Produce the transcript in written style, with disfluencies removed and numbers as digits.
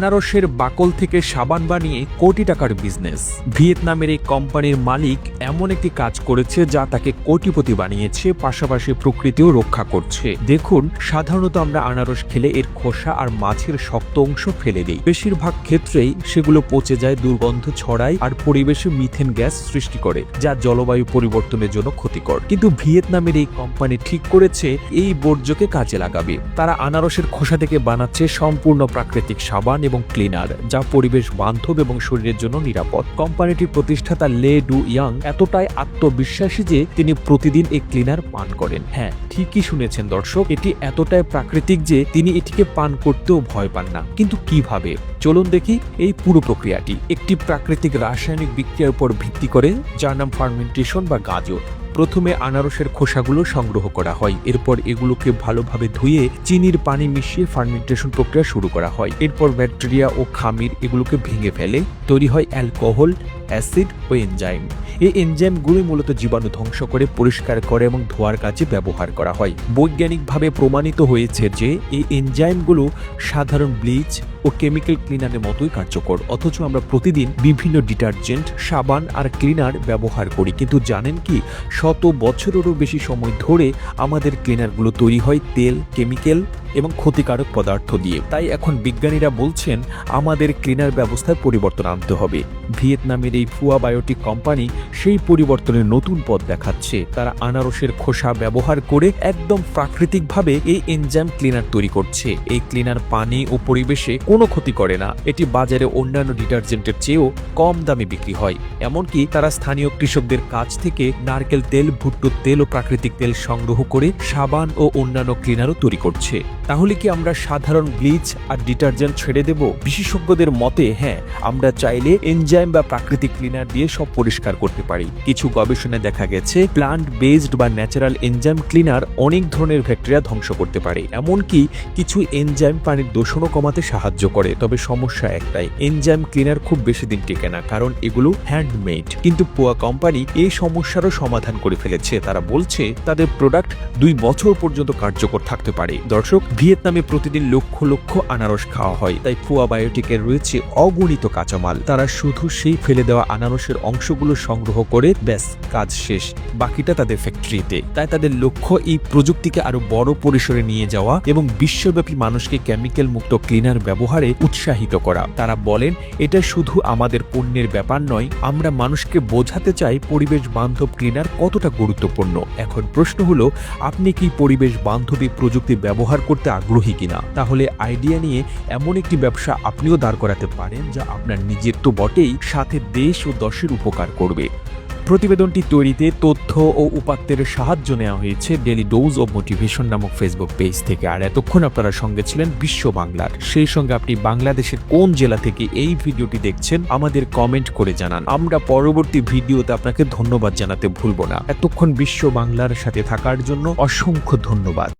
আনারসের বাকল থেকে সাবান বানিয়ে কোটি টাকার বিজনেস। ভিয়েতনামের এই কোম্পানির মালিক এমন একটি কাজ করেছে যা তাকে কোটিপতি বানিয়েছে, পাশাপাশি প্রকৃতিও রক্ষা করছে। দেখুন, সাধারণত আমরা আনারস খেলে এর খোসা আর মাঝের শক্ত অংশ ফেলে দিই। বেশিরভাগ ক্ষেত্রেই সেগুলো পচে যায়, দুর্গন্ধ ছড়ায় আর পরিবেশে মিথেন গ্যাস সৃষ্টি করে, যা জলবায়ু পরিবর্তনের জন্য ক্ষতিকর। কিন্তু ভিয়েতনামের এই কোম্পানি ঠিক করেছে এই বর্জ্যকে কাজে লাগাবে। তারা আনারসের খোসা থেকে বানাচ্ছে সম্পূর্ণ প্রাকৃতিক সাবান এবং ক্লিনার, যা পরিবেশ বান্ধব এবং শরীরের জন্য নিরাপদ। কোম্পানিটির প্রতিষ্ঠাতা লে ডু ইয়াং এতটাই আত্মবিশ্বাসী যে তিনি প্রতিদিন এই ক্লিনার পান করেন। হ্যাঁ, ঠিকই শুনেছেন দর্শক, এটি এতটাই প্রাকৃতিক যে তিনি এটিকে পান করতেও ভয় পান না। কিন্তু কিভাবে? চলুন দেখি এই পুরো প্রক্রিয়াটি। একটি প্রাকৃতিক রাসায়নিক বিক্রিয়ার উপর ভিত্তি করে, যার নাম ফার্মেন্টেশন বা গাজর। প্রথমে আনারসের খোসাগুলো সংগ্রহ করা হয়, এরপর এগুলোকে ভালোভাবে ধুয়ে চিনির পানি মিশিয়ে ফার্মেন্টেশন প্রক্রিয়া শুরু করা হয়। এরপর ব্যাকটেরিয়া ও খামির এগুলোকে ভেঙে ফেলে, তৈরি হয় অ্যালকোহল, অ্যাসিড ও এনজাইম। এই এনজাইমগুলো মূলত জীবাণু ধ্বংস করে, পরিষ্কার করে এবং ধোয়ার কাজে ব্যবহার করা হয়। বৈজ্ঞানিকভাবে প্রমাণিত হয়েছে যে এই এনজাইমগুলো সাধারণ ব্লিচ ও কেমিক্যাল ক্লিনারের মতোই কার্যকর। অথচ আমরা প্রতিদিন বিভিন্ন ডিটারজেন্ট, সাবান আর ক্লিনার ব্যবহার করি, কিন্তু জানেন কি, শত বছরেরও বেশি সময় ধরে আমাদের ক্লিনারগুলো তৈরি হয় তেল, কেমিক্যাল এবং ক্ষতিকারক পদার্থ দিয়ে। তাই এখন বিজ্ঞানীরা বলছেন আমাদের ক্লিনার ব্যবস্থায় পরিবর্তন আনতে হবে। ভিয়েতনামের এই ফুয়া বায়োটিক কোম্পানি সেই পরিবর্তনের নতুন পথ দেখাচ্ছে। তারা আনারসের খোসা ব্যবহার করে একদম প্রাকৃতিকভাবে এই এনজাইম ক্লিনার তৈরি করছে। এই ক্লিনার পানি ও পরিবেশে কোনো ক্ষতি করে না। এটি বাজারে অন্যান্য ডিটারজেন্টের চেয়েও কম দামে বিক্রি হয়। এমনকি তারা স্থানীয় কৃষকদের কাছ থেকে নারকেল তেল, ভুট্টোর তেল ও প্রাকৃতিক তেল সংগ্রহ করে সাবান ও অন্যান্য ক্লিনারও তৈরি করছে। তাহলে কি আমরা সাধারণ ব্লিচ আর ডিটারজেন্ট ছেড়ে দেব? বিশেষজ্ঞদের মতে হ্যাঁ, আমরা চাইলে এনজাইম বা প্রাকৃতিক ক্লিনার দিয়ে সব পরিষ্কার করতে পারি। কিছু গবেষণায় দেখা গেছে প্লান্ট বেসড বা ন্যাচারাল এনজাইম ক্লিনার অনেক ধরনের ব্যাকটেরিয়া ধ্বংস করতে পারে। এমনকি কিছু এনজাইম পানির দূষণও কমাতে সাহায্য করে। তবে সমস্যা একটাই, এনজাইম ক্লিনার খুব বেশি দিন টেকে না, কারণ এগুলো হ্যান্ডমেড। কিন্তু পোয়া কোম্পানি এই সমস্যারও সমাধান করে ফেলেছে। তারা বলছে তাদের প্রোডাক্ট 2 বছর পর্যন্ত কার্যকর থাকতে পারে। দর্শক, ভিয়েতনামে প্রতিদিন লক্ষ লক্ষ আনারস খাওয়া হয়, তাই ফুয়া বায়োটিকের রয়েছে অগণিত কাঁচামাল। তারা শুধু সেই ফেলে দেওয়া আনারসের অংশগুলো সংগ্রহ করে ব্যাস, কাজ শেষ। বাকিটা তাদের ফ্যাক্টরিতে। তাই তাদের লক্ষ্য এই প্রযুক্তিকে আরো বড় পরিসরে নিয়ে যাওয়া এবং বিশ্বব্যাপী মানুষকে কেমিক্যাল মুক্ত ক্লিনার ব্যবহারে উৎসাহিত করা। তারা বলেন এটা শুধু আমাদের পণ্যের ব্যাপার নয়, আমরা মানুষকে বোঝাতে চাই পরিবেশ বান্ধব ক্লিনার কতটা গুরুত্বপূর্ণ। এখন প্রশ্ন হলো, আপনি কি পরিবেশ বান্ধবী প্রযুক্তি ব্যবহার করতে আগ্রহী কিনা? তাহলে আইডিয়া নিয়ে এমন একটি ব্যবসা আপনিও দাঁড় করাতে পারেন, যা আপনার নিজের তো বটেই, সাথে দেশ ও দশের উপকার করবে। প্রতিবেদনটি তৈরিতে তথ্য ও উপাত্তের সাহায্য নেওয়া হয়েছে ডেইলি ডোজ অব মোটিভেশন নামক ফেসবুক পেজ থেকে। আর এতক্ষণ আপনারা সঙ্গে ছিলেন বিশ্ব বাংলার। সেই সঙ্গে আপনি বাংলাদেশের কোন জেলা থেকে এই ভিডিওটি দেখছেন আমাদের কমেন্ট করে জানান। আমরা পরবর্তী ভিডিওতে আপনাকে ধন্যবাদ জানাতে ভুলব না। এতক্ষণ বিশ্ব বাংলার সাথে থাকার জন্য অসংখ্য ধন্যবাদ।